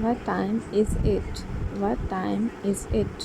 What time is it? What time is it?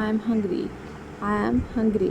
I am hungry. I am hungry.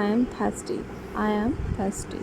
I am thirsty. I am thirsty.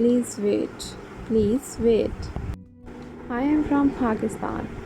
Please wait. Please wait. I am from Pakistan.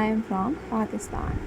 I am from Pakistan.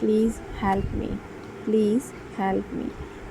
Please help me. Please help me.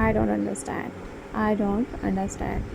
I don't understand. I don't understand.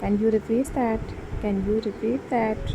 Can you repeat that? Can you repeat that?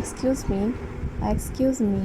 Excuse me. Excuse me.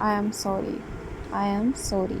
I am sorry. I am sorry.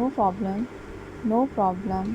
No problem. No problem.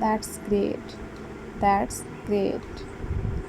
That's great. That's great.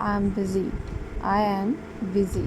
I am busy. I am busy.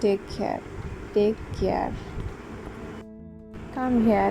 Take care. Take care. Come here.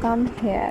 Come here.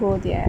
Go there.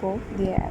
Go there.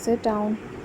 Sit down.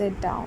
Sit down.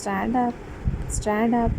Stand up. Stand up.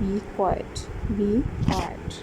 Be quiet. Be quiet.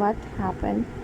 What happened?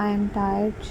I am tired.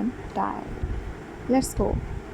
am tired. Let's go.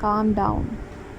Calm down.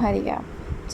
Hurry up.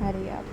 Hurry up.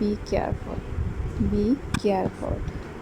Be careful. Be careful.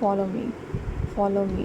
Follow me. Follow me.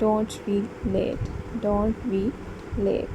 Don't be late. Don't be late.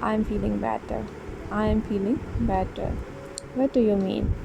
I am feeling better. I am feeling better. What do you mean?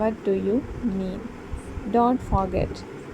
What do you mean? Don't forget.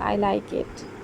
I like it.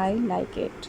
I like it.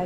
I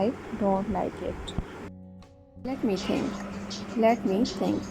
I don't like it. Let me think. Let me think.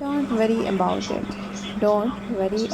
Don't worry about it. Don't worry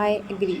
I agree.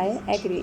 I agree.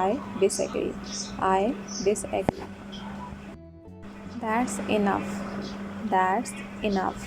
I disagree. I disagree. That's enough. That's enough.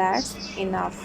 That's enough.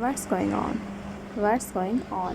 What's going on? What's going on?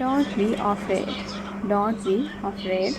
Don't be afraid. Don't be afraid.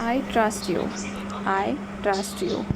I trust you. I trust you.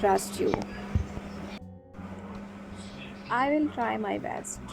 trust you. I will try my best.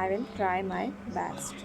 I will try my best.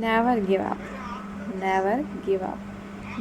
Never give up. Never give up.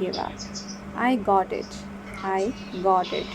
give up. I got it. I got it.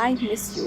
I miss you.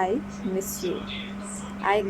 I miss you. I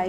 I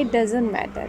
It doesn't matter.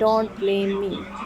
Don't blame me.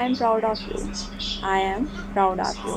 I am proud of you. I am proud of you.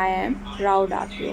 I am proud of you.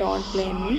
Don't blame me.